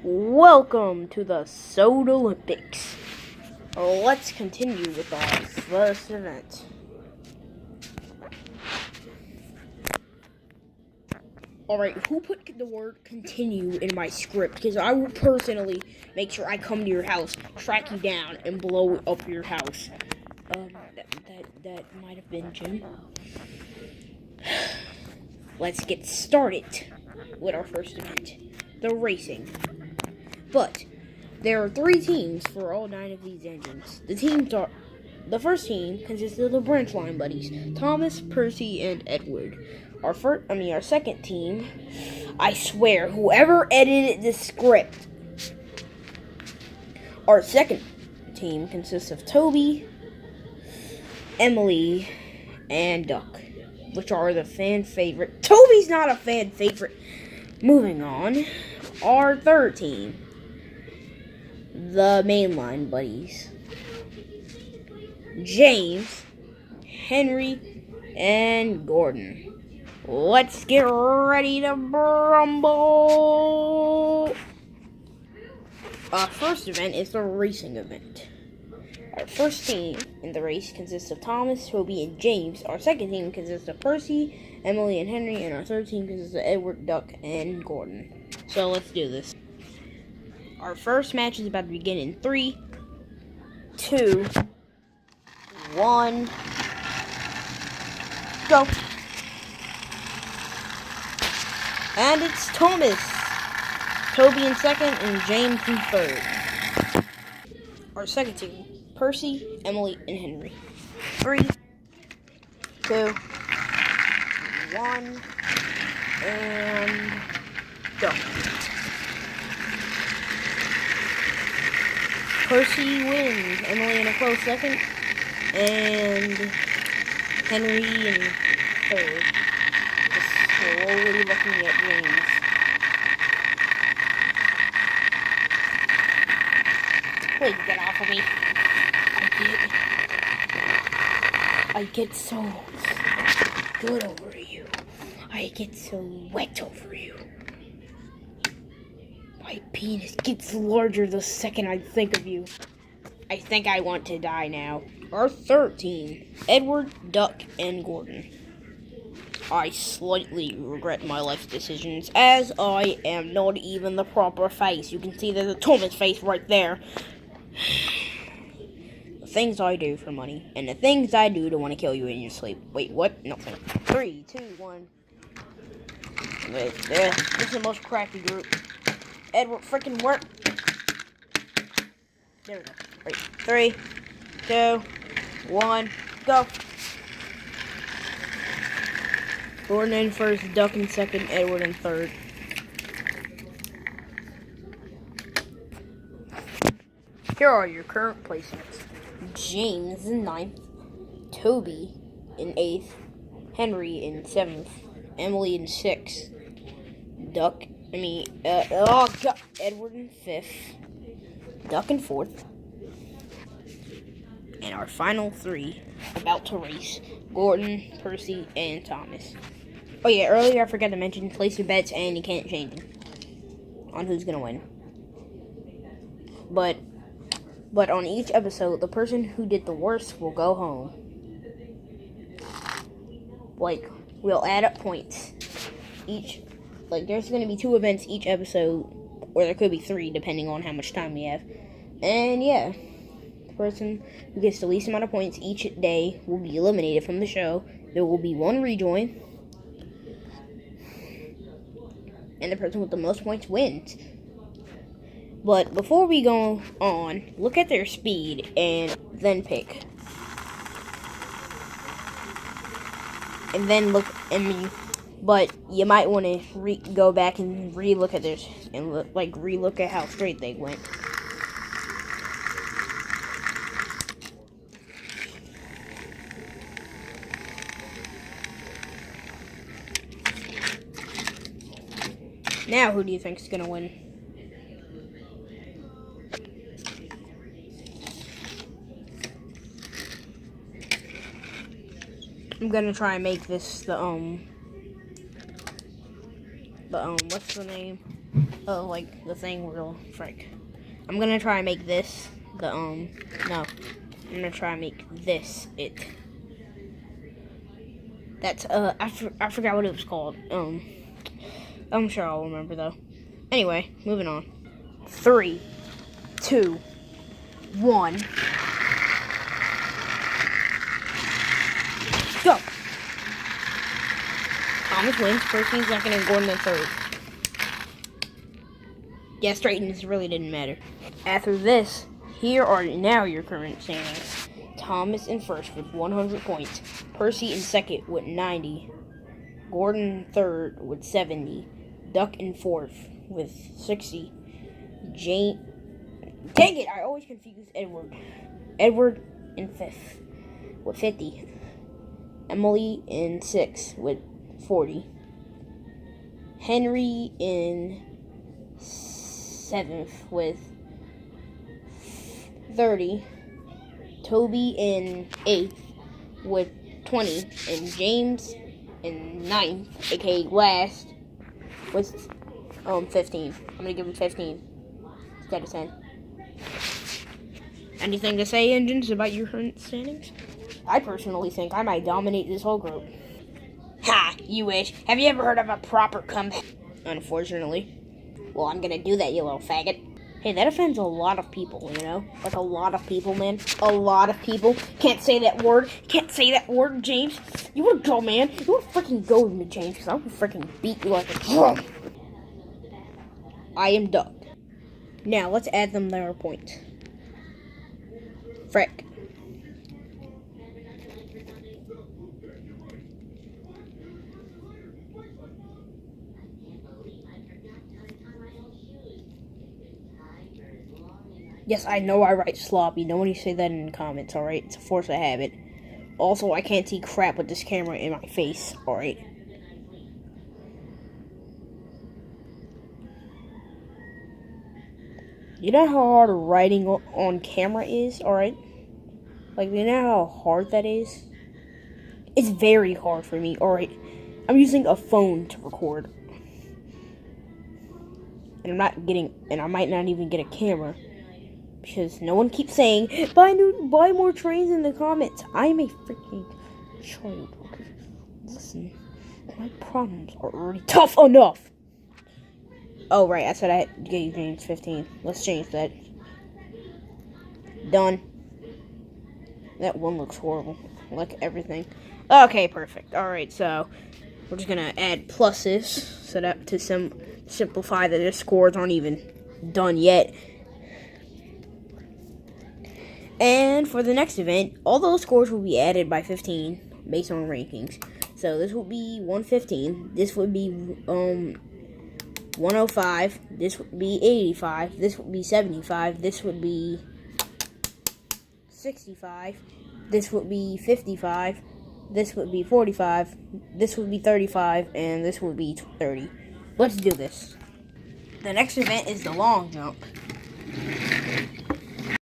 Welcome to the Sodolympics. Let's continue with our first event. Alright, who put the word continue in my script? Because I will personally make sure I come to your house, track you down, and blow up your house. That might have been Jim. Let's get started with our first event, the racing. But there are 3 teams for all 9 of these engines. The first team consists of the branch line buddies, Thomas, Percy, and Edward. Our second team, I swear, whoever edited this script. Our second team consists of Toby, Emily, and Duck, which are the fan favorite. Toby's not a fan favorite. Moving on, our third team, the mainline buddies, James, Henry, and Gordon. Let's get ready to rumble! Our first event is the racing event. Our first team in the race consists of Thomas, Toby, and James. Our second team consists of Percy, Emily, and Henry. And our third team consists of Edward, Duck, and Gordon. So let's do this. Our first match is about to begin in 3, 2, 1, go. And it's Thomas, Toby in second, and James in third. Our second team, Percy, Emily, and Henry. 3, 2, 1, and go. Percy wins, Emily in a close second, and Henry in third. Just slowly looking at James. Please get off of me. I get so good over you. I get so wet over you. My penis gets larger the second I think of you. I think I want to die now. Our third team, Edward, Duck, and Gordon. I slightly regret my life decisions, as I am not even the proper face. You can see there's a Thomas face right there. The things I do for money, and the things I do to want to kill you in your sleep. Wait, what? Nothing. 3, 2, 1. Wait, there. This is the most crappy group. Edward, freaking work. There we go. Right. 3, 2, 1, go. Gordon in first, Duck in second, Edward in third. Here are your current placements. James in 9th, Toby in 8th, Henry in 7th, Emily in 6th, Edward in 5th, Duck in 4th, and our final 3 about to race, Gordon, Percy, and Thomas. Oh yeah, earlier I forgot to mention, place your bets and you can't change them on who's gonna win. But on each episode, the person who did the worst will go home. Like, we'll add up points. There's gonna be 2 events each episode, or there could be 3, depending on how much time we have. And yeah, the person who gets the least amount of points each day will be eliminated from the show. There will be 1 rejoin, and the person with the most points wins. But before we go on, look at their speed and then pick. And then but you might want to go back and re-look at theirs and re-look at how straight they went. Now, who do you think is going to win? I'm going to try and make this what's the name? Oh, like the thing where frick. I'm gonna try and make this the no. I'm gonna try and make this it. That's I forgot what it was called. I'm sure I'll remember though. Anyway, moving on. 3, 2, 1. Go. Thomas wins. Percy second and Gordon in third. Yeah, straightens really didn't matter. After this, here are now your current standings. Thomas in first with 100 points. Percy in second with 90. Gordon in third with 70. Duck in fourth with 60. Dang it, I always confuse Edward. Edward in fifth with 50. Emily in sixth with 40. Henry in seventh with 30. Toby in 8th with 20. And James in 9th, aka last, with 15. I'm gonna give him 15 instead of 10. Anything to say, Engines, about your current standings? I personally think I might dominate this whole group. Ha! You wish. Have you ever heard of a proper comeback? Unfortunately. Well, I'm gonna do that, you little faggot. Hey, that offends a lot of people, you know? Like, a lot of people, man. A lot of people. Can't say that word. Can't say that word, James. You wanna go, man? You wanna freaking go with me, James, because I'm gonna freaking beat you like a drum. I am Duck. Now, let's add them their points. Frick. Yes, I know I write sloppy. Nobody say that in the comments, alright? It's a force of habit. Also, I can't see crap with this camera in my face, alright? You know how hard writing on camera is, alright? Like, you know how hard that is? It's very hard for me, alright? I'm using a phone to record. And I might not even get a camera. Because no one keeps saying, buy more trains in the comments. I'm a freaking child. Okay? Listen, my problems are already tough enough. Oh, right, I said I gave James 15. Let's change that. Done. That one looks horrible. Like everything. Okay, perfect. Alright, so we're just gonna add pluses so that to simplify that the scores aren't even done yet. And for the next event, all those scores will be added by 15 based on rankings. So this will be 115. This would be 105. This would be 85. This would be 75. This would be 65. This would be 55. This would be 45. This would be 35. And this would be 30. Let's do this. The next event is the long jump.